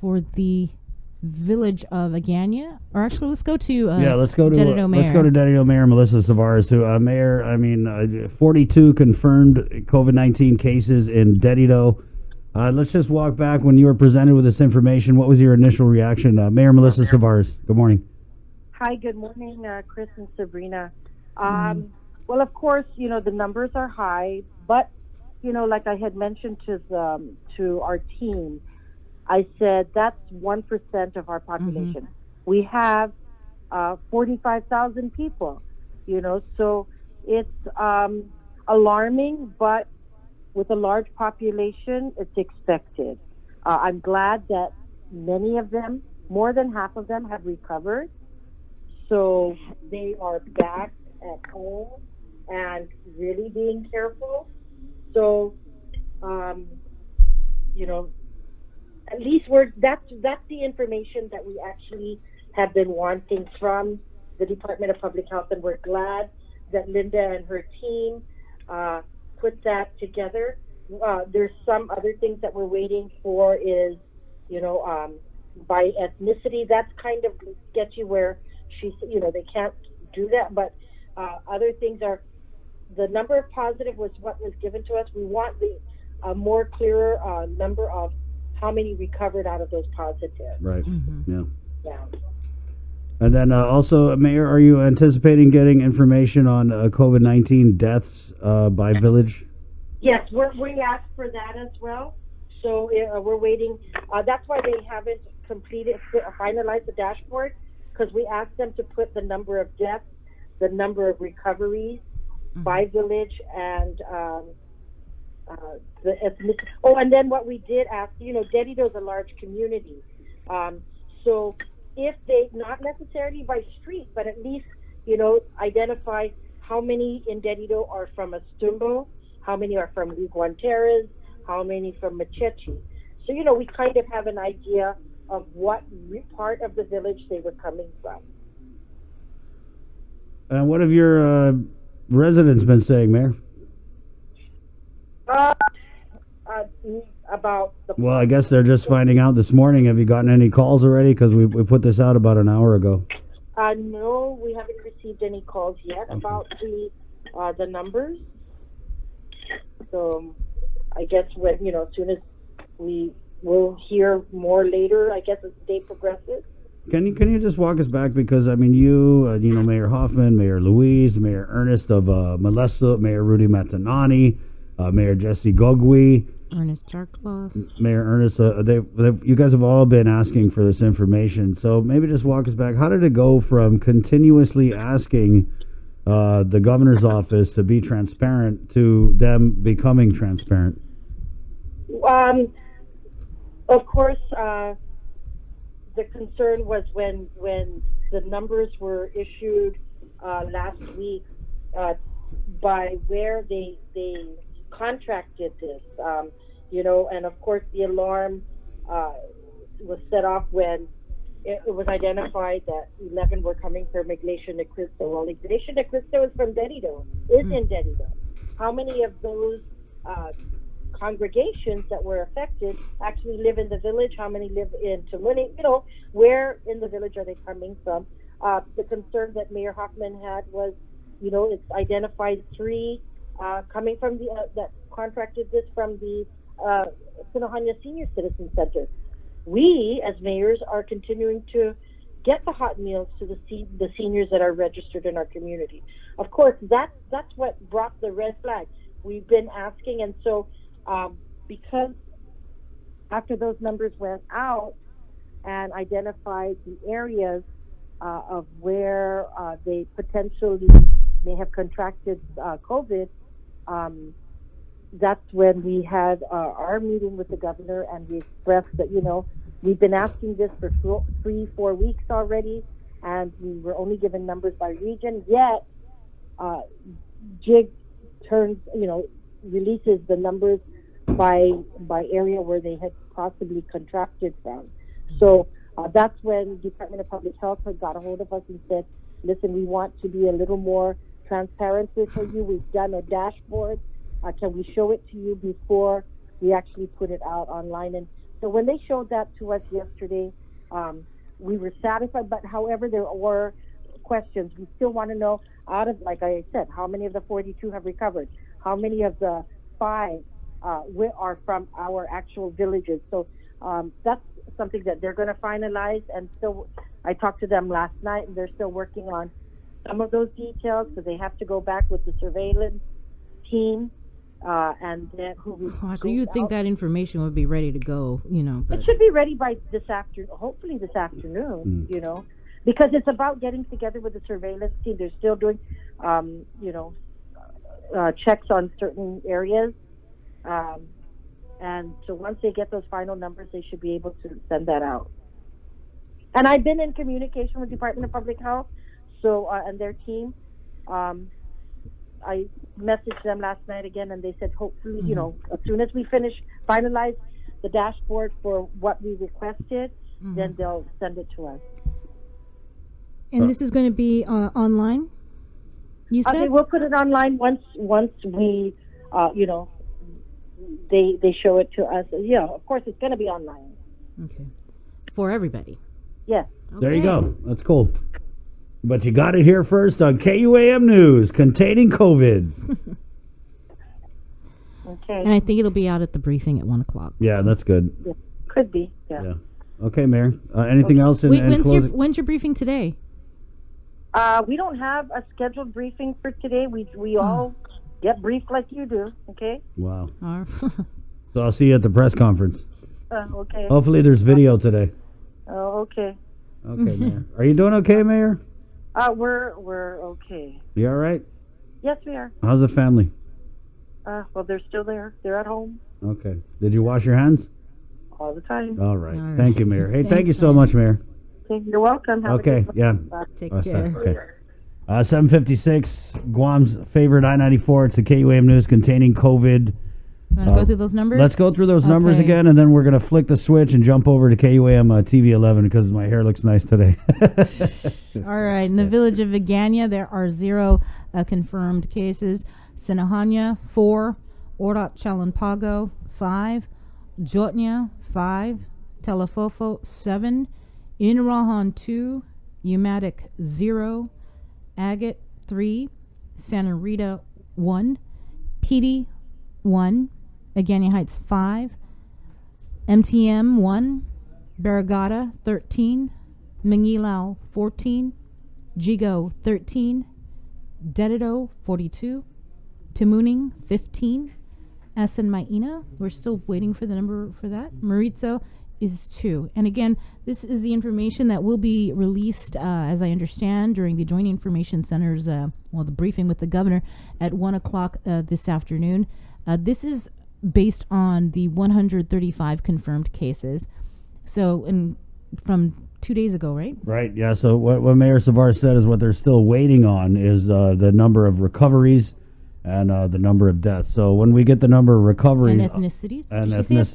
for the village of Agania. Or actually, let's go to let's go to Dededo Mayor. let's go to Dededo Mayor Melissa Savares, who Mayor. 42 confirmed COVID-19 cases in Dededo. Let's just walk back when you were presented with this information. What was your initial reaction, Mayor Melissa Savares? Good morning. Hi, good morning, Chris and Sabrina. Well, of course, the numbers are high, but like I had mentioned to our team, I said that's 1% of our population. We have 45,000 people, so it's alarming, but with a large population, it's expected. I'm glad that many of them, more than half of them, have recovered. So they are back at home and really being careful. So, at least that's the information that we actually have been wanting from the Department of Public Health, and we're glad that Linda and her team put that together. There's some other things that we're waiting for is, by ethnicity. That's kind of sketchy where they can't do that. But other things are, the number of positive was what was given to us. We want the more clearer number of how many recovered out of those positive. Right. Yeah. Yeah. And then also, Mayor, are you anticipating getting information on COVID-19 deaths by village? Yes, we asked for that as well. So we're waiting. That's why they haven't finalized the dashboard, because we asked them to put the number of deaths, the number of recoveries by village, and the ethnic. Oh, and then what we did ask, Dededo is a large community. So if they, not necessarily by street, but at least, identify how many in Dededo are from Astumbo, how many are from Guanteras, how many from Machechi. So, we kind of have an idea of what part of the village they were coming from. And what have your residents been saying, Mayor? About the... Well, I guess they're just finding out this morning. Have you gotten any calls already? Because we put this out about an hour ago. No, we haven't received any calls yet about the numbers. So I guess when, as soon as we will hear more later, I guess as the day progresses. Can you just walk us back? Because, you, Mayor Hoffman, Mayor Louise, Mayor Ernest of Melissa, Mayor Rudy Matanani, Mayor Jesse Gogui, Ernest Jarkloff, Mayor Ernest, you guys have all been asking for this information. So maybe just walk us back. How did it go from continuously asking the governor's office to be transparent to them becoming transparent? Of course, the concern was when the numbers were issued last week by where they contracted this, and of course the alarm was set off when it was identified that 11 were coming from Iglesia de Cristo. Well, Iglesia de Cristo is from Dededo, in Dededo. How many of those congregations that were affected actually live in the village? How many live in Tumuni? Where in the village are they coming from? The concern that Mayor Hoffman had was, it's identified 3 coming from that contracted this from the Sinohanya Senior Citizen Center. We, as mayors, are continuing to get the hot meals to the seniors that are registered in our community. Of course, that's what brought the red flag. We've been asking, and so because after those numbers went out and identified the areas of where they potentially may have contracted COVID, that's when we had our meeting with the governor, and we expressed that, we've been asking this for 3-4 weeks already, and we were only given numbers by region, yet JIG releases the numbers by area where they had possibly contracted from. So that's when Department of Public Health had got a hold of us and said, listen, we want to be a little more transparent with you. We've done a dashboard. Can we show it to you before we actually put it out online? And So when they showed that to us yesterday, we were satisfied. But however, there were questions. We still want to know, out of, like I said, how many of the 42 have recovered? How many of the 5 are from our actual villages? So that's something that they're going to finalize. And so I talked to them last night, and they're still working on some of those details. So they have to go back with the surveillance team. And then So you would think that information would be ready to go, But it should be ready by this afternoon, hopefully this afternoon, because it's about getting together with the surveillance team. They're still doing, checks on certain areas. And so once they get those final numbers, they should be able to send that out. And I've been in communication with Department of Public Health, and their team. I messaged them last night again, and they said hopefully, as soon as we finalize the dashboard for what we requested, then they'll send it to us. And this is going to be online, you said? Okay, we'll put it online once we, they show it to us. Yeah, of course, it's going to be online. Okay. For everybody. Yes. There you go. That's cool. But you got it here first on KUAM News, containing COVID. Okay. And I think it'll be out at the briefing at 1 o'clock. Yeah, that's good. Yeah. Could be. Yeah. Okay, Mayor. Anything else in closing? When's your briefing today? We don't have a scheduled briefing for today. We all get briefed like you do. Okay. Wow. So I'll see you at the press conference. Okay. Hopefully there's video today. Oh, okay. Okay, Mayor. Are you doing okay, Mayor? We're okay. You all right? Yes, we are. How's the family? Well, they're still there. They're at home Okay. Did you wash your hands? all the time. All right. All right. Thank you, Mayor. Hey, thank Thanks, you so Mayor. much, Mayor. Okay, you're welcome. Have a Okay, good yeah. one. Bye. Take Oh, care. sorry. Okay. 7:56, Guam's favorite I-94. It's the KUAM News containing COVID. Want to go through those numbers? Let's go through those numbers Okay. again, and then we're going to flick the switch and jump over to KUAM TV 11 because my hair looks nice today. All right. In the village of Vigania, there are 0 confirmed cases. Sinahanya, 4. Orat Chalampago, 5. Jotnya, 5. Telefofo, 7. Inarahan, 2. Umatic, 0. Agate, 3. Santa Rita, 1. Petey, 1. Agania Heights, 5. MTM, 1. Barragata, 13. Mangilao, 14. Jigo, 13. Dededo, 42. Tamuning, 15. San Maina, we're still waiting for the number for that. Maritzo is 2. And again, this is the information that will be released, as I understand, during the Joint Information Center's, the briefing with the governor at 1 o'clock this afternoon. This is based on the 135 confirmed cases. So, from 2 days ago, right? Right, yeah. So what Mayor Savar said is what they're still waiting on is the number of recoveries and the number of deaths. So when we get the number of recoveries And ethnicities. and Did she say ethnicity.